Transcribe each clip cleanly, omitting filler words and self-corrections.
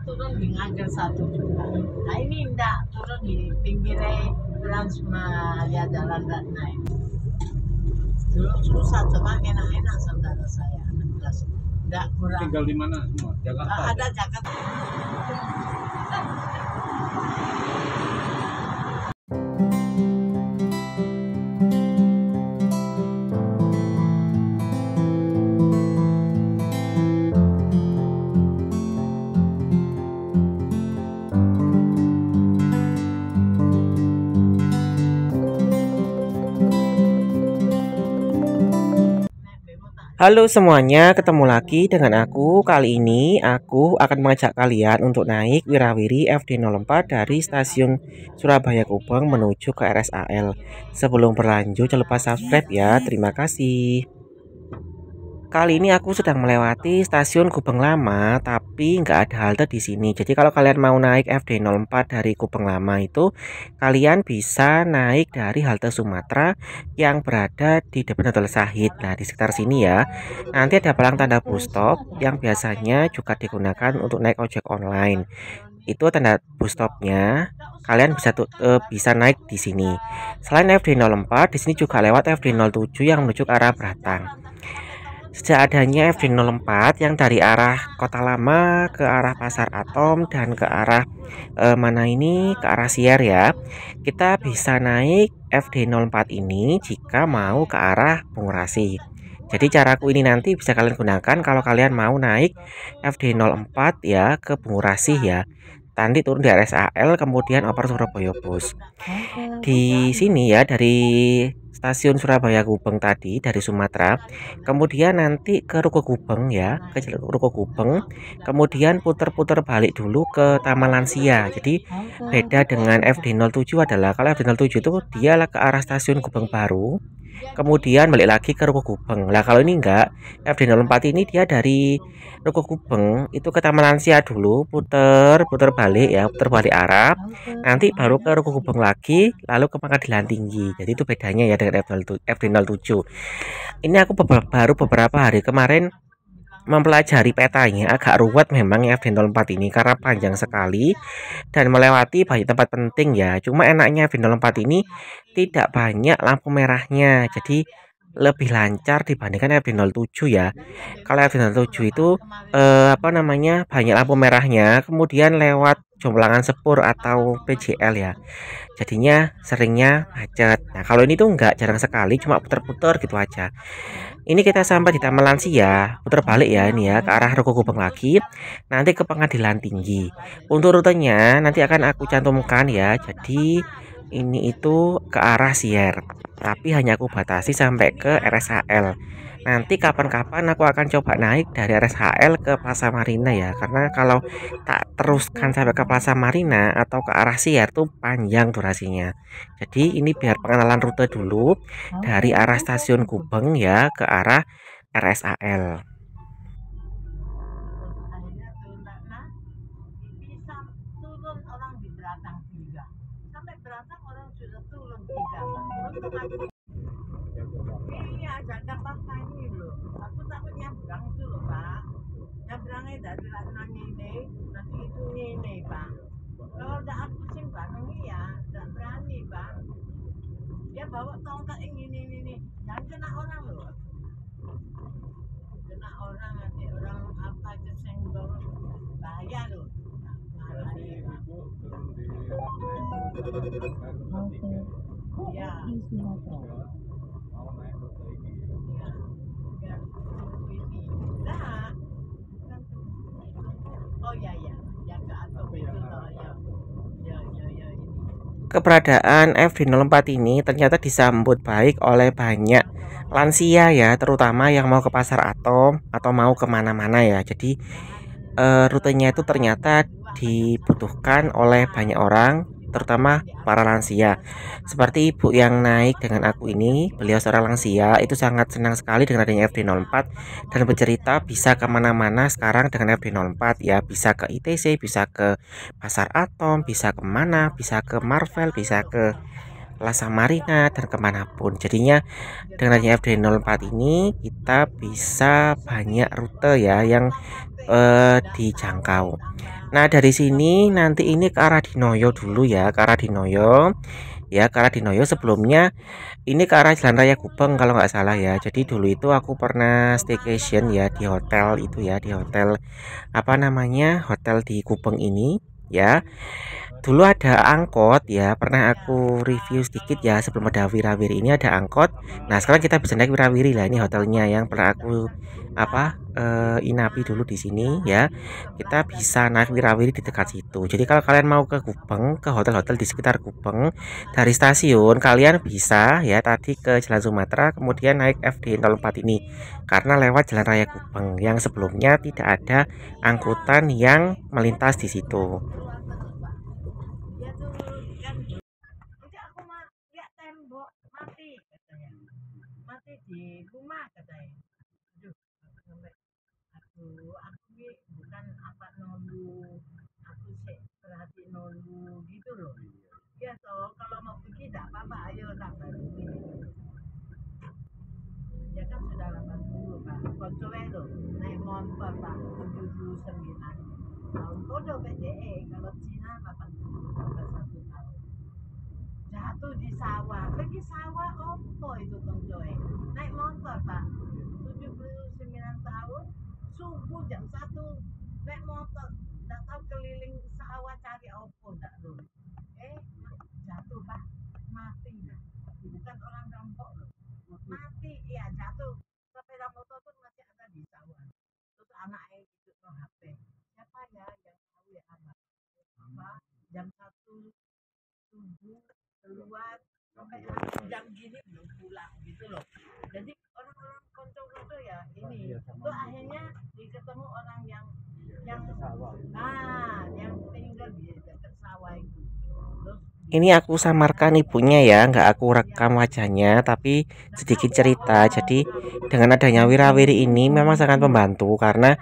turun di Ngagel satu juga. Nah ini enggak turun di pinggir Transmania jalan dan naik. Dulu susah, cuma enak-enak saudara saya 16. Enggak kurang. Tinggal di mana semua? Jakarta. Ada Jakarta. Halo semuanya, ketemu lagi dengan aku. Kali ini aku akan mengajak kalian untuk naik Wirawiri FD04 dari stasiun Surabaya Gubeng menuju ke RSAL. Sebelum berlanjut, jangan lupa subscribe ya. Terima kasih. Kali ini aku sedang melewati stasiun Gubeng Lama, tapi nggak ada halte di sini. Jadi kalau kalian mau naik FD04 dari Gubeng Lama itu, kalian bisa naik dari halte Sumatera yang berada di depan Hotel Sahid. Nah, di sekitar sini ya. Nanti ada palang tanda bus stop yang biasanya juga digunakan untuk naik ojek online. Itu tanda bus stopnya. Kalian bisa naik di sini. Selain FD04, di sini juga lewat FD07 yang menuju ke arah Batang. Sejak adanya FD04 yang dari arah Kota Lama ke arah Pasar Atom dan ke arah ke arah Siar ya, kita bisa naik FD04 ini jika mau ke arah Bungurasi. Jadi caraku ini nanti bisa kalian gunakan kalau kalian mau naik FD04 ya ke Bungurasi ya. Nanti turun di RSAL kemudian oper Surabaya Bus. Di sini ya, dari stasiun Surabaya Gubeng tadi dari Sumatera, kemudian nanti ke Ruko Gubeng ya, ke Ruko Gubeng, kemudian putar-putar balik dulu ke Taman Lansia. Jadi beda dengan FD07 adalah kalau FD07 itu dia ke arah stasiun Gubeng Baru, kemudian balik lagi ke Ruko Gubeng. Lah kalau ini enggak, FD04 ini dia dari Ruko Gubeng itu ke Taman Lansia dulu, putar balik ya, putar balik arah, nanti baru ke Ruko Gubeng lagi, lalu ke Pengadilan Tinggi. Jadi itu bedanya ya dengan FD07. Ini aku baru beberapa hari kemarin mempelajari petanya, agak ruwet memang ya FD04 ini karena panjang sekali dan melewati banyak tempat penting ya. Cuma enaknya FD04 ini tidak banyak lampu merahnya, jadi lebih lancar dibandingkan FD07 ya. Kalau FD07 itu banyak lampu merahnya, kemudian lewat jomplangan sepur atau PJL ya. Jadinya seringnya macet. Nah, kalau ini tuh enggak, jarang sekali, cuma putar-putar gitu aja. Ini kita sampai di Taman Lansia, putar balik ya ini ya ke arah Ruko Gubeng lagi, nanti ke Pengadilan Tinggi. Untuk rutenya nanti akan aku cantumkan ya. Jadi ini itu ke arah Sier, tapi hanya aku batasi sampai ke RSAL. Nanti kapan-kapan aku akan coba naik dari RSHL ke Plaza Marina ya, karena kalau tak teruskan sampai ke Plaza Marina atau ke arah Siar tuh panjang durasinya. Jadi ini biar pengenalan rute dulu dari arah stasiun Gubeng ya ke arah RSAL. Akhirnya turun karena bisa turun orang di Beratang 3. Sampai Beratang orang sudah turun 3. Untung aku iya Jakarta ini loh. Aku takut nyebrang itu loh Pak. Nyebrangnya dari Ratnang ini, nanti itu ini Pak. Kalau udah aku sing bareng ya, nggak berani Pak. Dia bawa tongkat ini, jangan kena orang loh. Kena orang nanti orang apa kesenggol bahaya loh. Ya. Oh ya yang ke atas itu loh ya. Keberadaan FD04 ini ternyata disambut baik oleh banyak lansia ya, terutama yang mau ke Pasar Atom atau mau kemana-mana ya. Jadi rutenya itu ternyata dibutuhkan oleh banyak orang, terutama para lansia. Seperti ibu yang naik dengan aku ini, beliau seorang lansia, itu sangat senang sekali dengan adanya FD04 dan bercerita bisa kemana-mana sekarang dengan FD04 ya, bisa ke ITC, bisa ke Pasar Atom, bisa kemana, bisa ke Marvel, bisa ke Plaza Marina dan kemanapun. Jadinya dengan adanya FD04 ini kita bisa banyak rute ya yang dijangkau. Nah, dari sini nanti ini ke arah Dinoyo dulu ya, ke arah Dinoyo. Ya, ke arah Dinoyo sebelumnya ini ke arah Jalan Raya Gubeng kalau nggak salah ya. Jadi dulu itu aku pernah staycation ya di hotel itu ya, di hotel apa namanya? Hotel di Gubeng ini ya. Dulu ada angkot ya, pernah aku review sedikit ya sebelum ada Wirawiri ini ada angkot. Nah, sekarang kita bisa naik Wirawiri lah, ini hotelnya yang pernah aku inapi dulu di sini ya. Kita bisa naik Wirawiri di dekat situ. Jadi kalau kalian mau ke Gubeng, ke hotel-hotel di sekitar Gubeng, dari stasiun kalian bisa ya tadi ke Jalan Sumatera kemudian naik FD 04 ini. Karena lewat Jalan Raya Gubeng yang sebelumnya tidak ada angkutan yang melintas di situ. Dia tuh kan, enggak aku lihat tembok mati katanya, mati di rumah katanya. Aduh, sampai aku ini bukan apa nolu, aku sih perhati nolu gitu loh. Ya toh kalau mau pergi tidak apa-apa, ayo tak bantu. Ya kan sudah 80 pak, koncoe lo naik motor pak 79 tahun kodo PDE, kalau Cina 81 tahun jatuh di sawah, pergi sawah opo itu koncoe naik motor pak 79 tahun subuh jam 1 naik motor, tidak tahu keliling sawah cari opo tidak lo, jatuh pak, mati bukan orang rampok loh, mati iya jatuh, sepeda motor pun masih ada di sawah. Terus anaknya itu no HP, siapa ya yang tahu ya apa jam 1 subuh keluar sampai jam gini belum pulang gitu loh. Jadi orang-orang konco-konco ya ini tuh akhirnya diketemu orang yang yang tinggal di dekat sawah itu. Terus Ini aku samarkan ibunya ya, nggak aku rekam wajahnya, tapi sedikit cerita. Jadi dengan adanya Wirawiri ini memang sangat membantu karena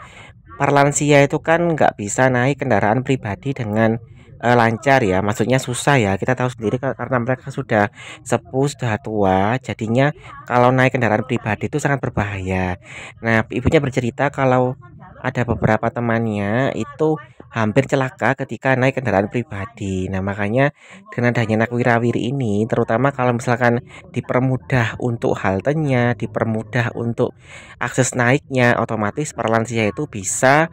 para lansia itu kan nggak bisa naik kendaraan pribadi dengan lancar ya, maksudnya susah ya. Kita tahu sendiri karena mereka sudah sepuh, sudah tua, jadinya kalau naik kendaraan pribadi itu sangat berbahaya. Nah, ibunya bercerita kalau ada beberapa temannya itu hampir celaka ketika naik kendaraan pribadi. Nah, makanya dengan adanya Anak Wirawiri ini, terutama kalau misalkan dipermudah untuk haltenya, dipermudah untuk akses naiknya, otomatis para lansia itu bisa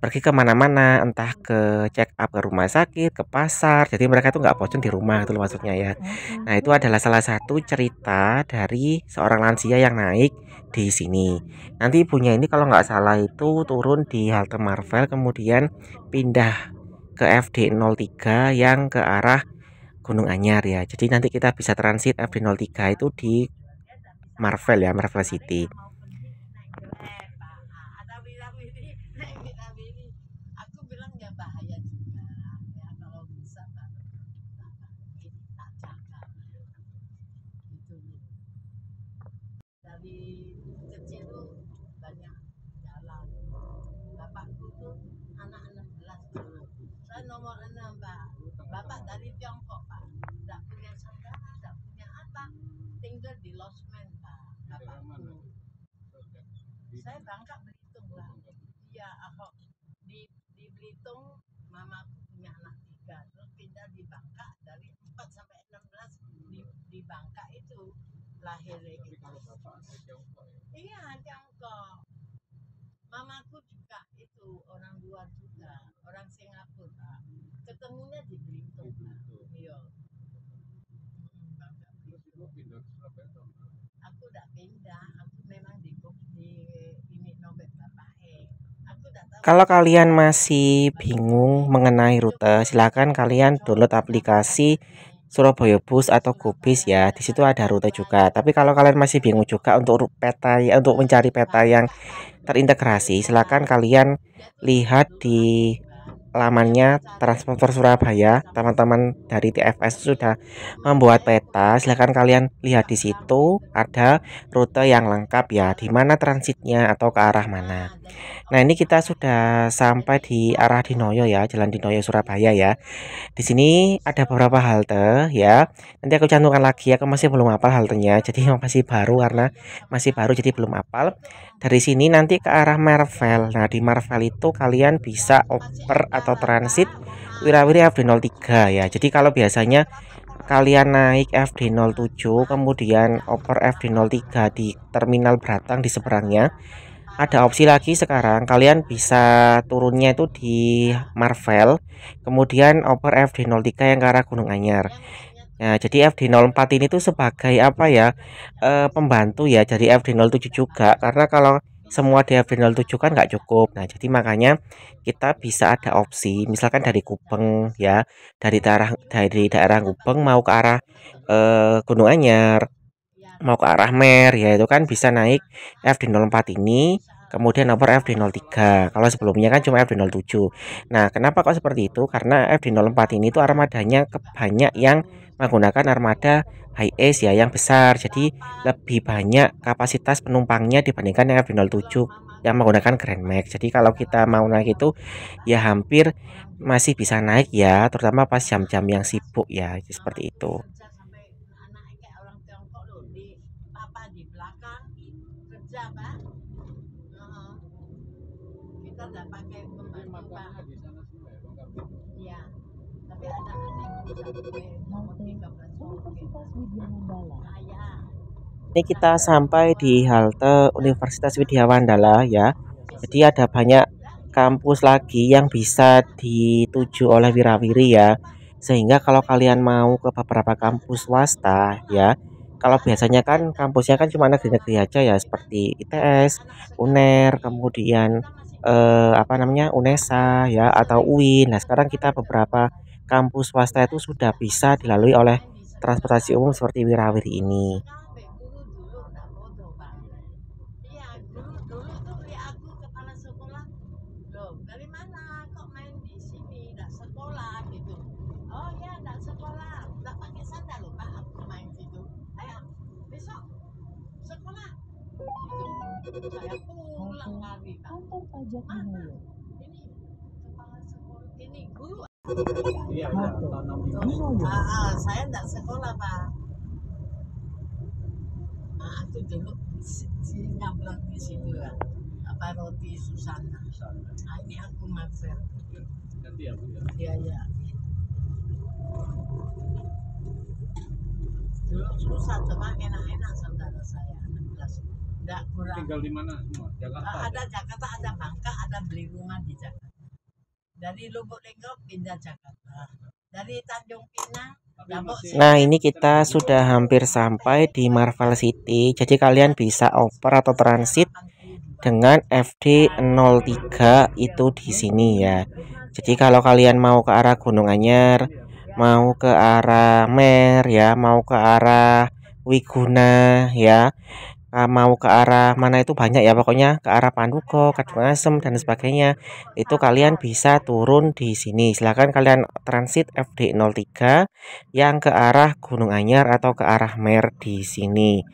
pergi kemana-mana, entah ke check up ke rumah sakit, ke pasar. Jadi mereka tuh nggak bosan di rumah itu maksudnya ya. Nah, itu adalah salah satu cerita dari seorang lansia yang naik di sini. Nanti ibunya ini kalau nggak salah itu turun di halte Marvel, kemudian pindah ke FD 03 yang ke arah Gunung Anyar ya. Jadi nanti kita bisa transit FD 03 itu di Marvel ya, Marvel City. ada Wirawiri, naik Wirawiri. Aku bilang ya bahaya juga. Ya kalau bisa tak jaga. Gitu. Dari kecil tuh banyak jalan. Bapakku tuh anak 16 dulu. Saya nomor 6 pak. Bapak dari Tiongkok pak. Tidak punya saudara, tidak punya apa. Tinggal di Losmen pak. Bapakku. Saya Bangka Belitung lah. Iya, Ahok di Belitung, mamaku punya anak 3, terus pindah di Bangka dari 4 sampai 16 di Bangka itu lahir gitu. Iya, Tiongkok. Mamaku juga itu orang luar juga, orang Singapura. Ketemunya di Belitung. Iya. Bangka Belitung. Aku udah pindah, aku memang di ini nombek bapak aku udah tahu. Kalau kalian masih bingung mengenai rute, silakan kalian download aplikasi Surabaya Bus atau GoBus ya. Di situ ada rute juga. Tapi kalau kalian masih bingung juga untuk peta untuk mencari peta yang terintegrasi, silakan kalian lihat di lamannya Transporter Surabaya. Teman-teman dari TFS sudah membuat peta. Silahkan kalian lihat di situ ada rute yang lengkap ya, di mana transitnya atau ke arah mana. Nah, ini kita sudah sampai di arah Dinoyo ya, Jalan Dinoyo Surabaya ya. Di sini ada beberapa halte ya. Nanti aku cantumkan lagi ya, aku masih belum hafal haltenya. Jadi masih baru karena masih baru jadi belum hafal. Dari sini nanti ke arah Marvel. Nah, di Marvel itu kalian bisa oper atau transit Wirawiri FD03 ya. Jadi kalau biasanya kalian naik FD07 kemudian oper FD03 di terminal Beratang di seberangnya, ada opsi lagi sekarang kalian bisa turunnya itu di Marvel kemudian oper FD03 yang ke arah Gunung Anyar. Nah, jadi FD04 ini tuh sebagai apa ya, pembantu ya dari FD07 juga, karena kalau semua di FD07 kan nggak cukup. Nah, jadi makanya kita bisa ada opsi misalkan dari Gubeng ya, dari daerah Gubeng mau ke arah Gunung Anyar, mau ke arah Mer ya, itu kan bisa naik FD04 ini kemudian nomor FD03. Kalau sebelumnya kan cuma FD07. Nah, kenapa kok seperti itu? Karena FD04 ini tuh armadanya banyak yang menggunakan armada high ace ya, yang besar. Jadi lebih banyak kapasitas penumpangnya dibandingkan yang FD07 yang menggunakan Grand Max. Jadi kalau kita mau naik itu ya hampir masih bisa naik ya, terutama pas jam-jam yang sibuk ya, seperti itu. Kita nggak pakai pembantu Pak. Iya, tapi ada sampai nomor 13 Universitas Widya Mandala. Ini kita sampai di halte Universitas Widya Mandala ya. Jadi ada banyak kampus lagi yang bisa dituju oleh Wirawiri ya. Sehingga kalau kalian mau ke beberapa kampus swasta ya, kalau biasanya kan kampusnya kan cuma negeri-negeri aja ya, seperti ITS, UNER, kemudian apa namanya, UNESA ya, atau UIN. Nah, sekarang kita beberapa kampus swasta itu sudah bisa dilalui oleh transportasi umum seperti Wirawiri ini. Dari mana kok main di sini nggak sekolah gitu? Oh ya nggak sekolah, nggak pakai sandal loh Pak, aku main situ. Ayo besok sekolah gitu. Saya pulang lagi Pak. Kantor pajak mana? Ini kepala sekolah, ini guru. Iya, saya nggak sekolah Pak. Nah, aku dulu nyablak di situ lah. Apa roti Susana. Nah, ini aku Marvel. Iya, iya. Dulu susah cuma enak-enak saudara saya 16. Enggak kurang. Tinggal di mana semua? Jakarta. Ada Jakarta, ada Bangka, ada beli rumah di Jakarta. Dari Lubuk Linggau pindah Jakarta. Dari Tanjung Pinang. Nah, ini kita sudah hampir sampai di Marvel City. Jadi kalian bisa oper atau transit dengan FD03 itu di sini ya. Jadi kalau kalian mau ke arah Gunung Anyar, mau ke arah Mer ya, mau ke arah Wiguna ya, mau ke arah mana itu banyak ya, pokoknya ke arah Panduko, Kadungasem dan sebagainya. Itu kalian bisa turun di sini. Silahkan kalian transit FD03 yang ke arah Gunung Anyar atau ke arah Mer di sini.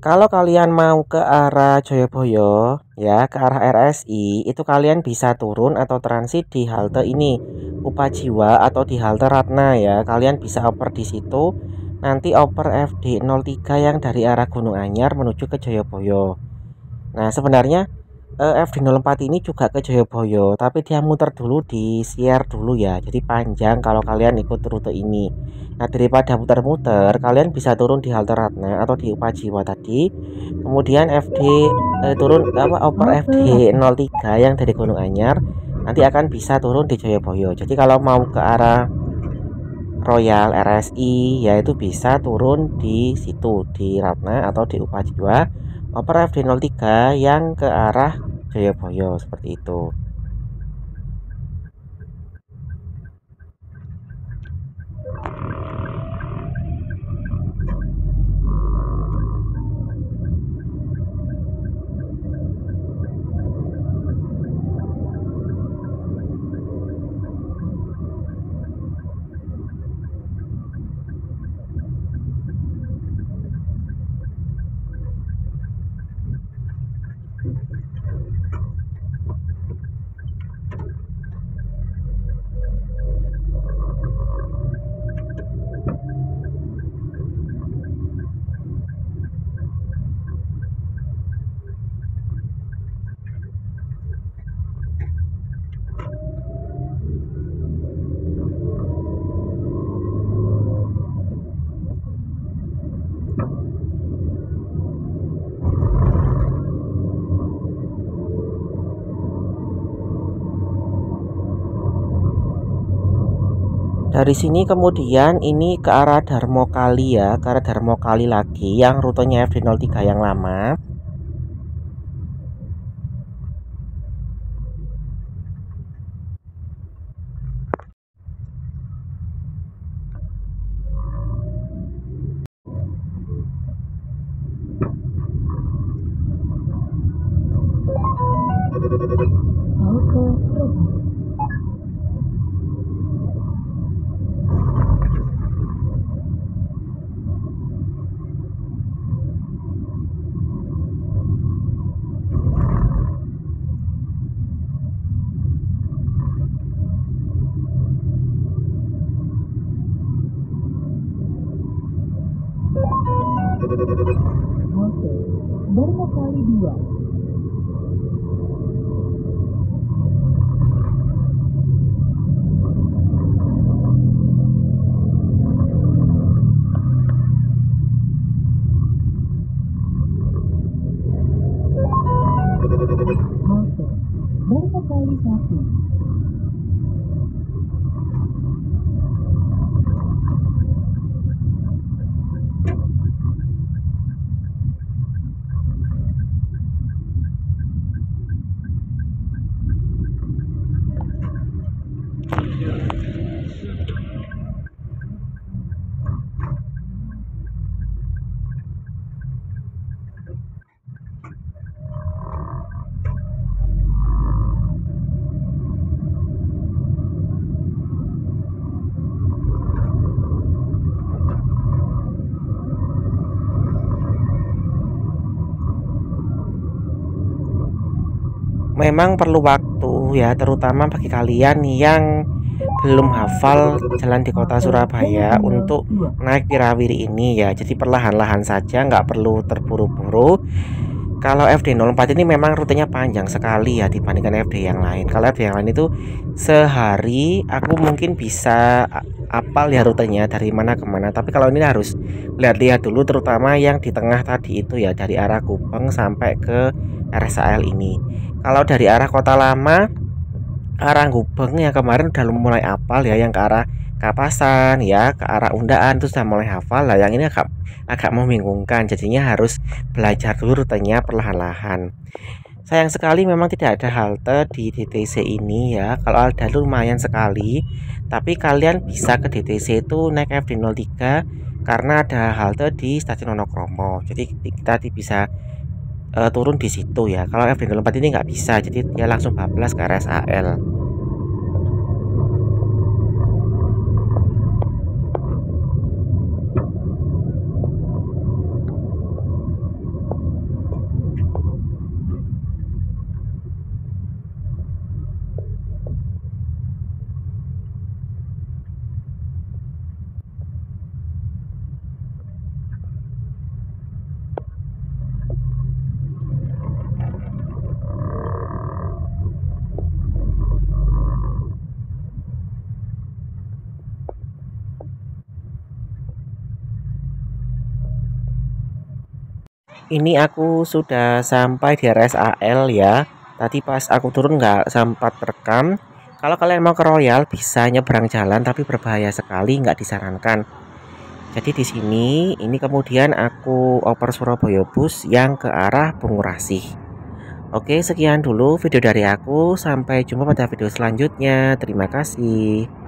Kalau kalian mau ke arah Joyoboyo ya, ke arah RSI, itu kalian bisa turun atau transit di halte ini Upajiwa atau di halte Ratna ya. Kalian bisa oper di situ. Nanti oper FD03 yang dari arah Gunung Anyar menuju ke Joyoboyo. Nah, sebenarnya FD04 ini juga ke Joyoboyo, tapi dia muter dulu di Siar dulu ya. Jadi panjang kalau kalian ikut rute ini. Nah, daripada muter-muter, kalian bisa turun di halte Ratna atau di Upajiwa tadi. Kemudian turun oper FD03 yang dari Gunung Anyar nanti akan bisa turun di Joyoboyo. Jadi kalau mau ke arah Royal, RSI, yaitu bisa turun di situ di Ratna atau di Upajiwa oper FD03 yang ke arah Jayabaya seperti itu. Dari sini kemudian ini ke arah Darmokali ya, ke arah Darmokali lagi yang rutenya FD03 yang lama. Darmokali 2. Halte Darmokali 1. Memang perlu waktu ya, terutama bagi kalian yang belum hafal jalan di kota Surabaya untuk naik Wirawiri ini ya. Jadi perlahan-lahan saja, nggak perlu terburu-buru. Kalau FD04 ini memang rutenya panjang sekali ya dibandingkan FD yang lain. Kalau FD yang lain itu sehari aku mungkin bisa apal ya rutenya dari mana ke mana. Tapi kalau ini harus lihat-lihat dulu, terutama yang di tengah tadi itu ya, dari arah Gubeng sampai ke RSAL ini. Kalau dari arah Kota Lama, arah Gubeng yang kemarin udah mulai apal ya, yang ke arah Kapasan ya, ke arah Undaan itu sudah mulai hafal. Lah yang ini agak membingungkan, jadinya harus belajar dulu rutenya perlahan-lahan. Sayang sekali memang tidak ada halte di DTC ini ya. Kalau ada itu lumayan sekali, tapi kalian bisa ke DTC itu naik FD03 karena ada halte di Stasiun Wonokromo. Jadi kita bisa turun di situ ya. Kalau FD04 ini nggak bisa, jadi dia langsung bablas ke RSAL. Ini aku sudah sampai di RSAL ya. Tadi pas aku turun nggak sempat rekam. Kalau kalian mau ke Royal bisa nyebrang jalan, tapi berbahaya sekali, nggak disarankan. Jadi di sini ini kemudian aku oper Surabaya Bus yang ke arah Bungurasih. Oke, sekian dulu video dari aku. Sampai jumpa pada video selanjutnya. Terima kasih.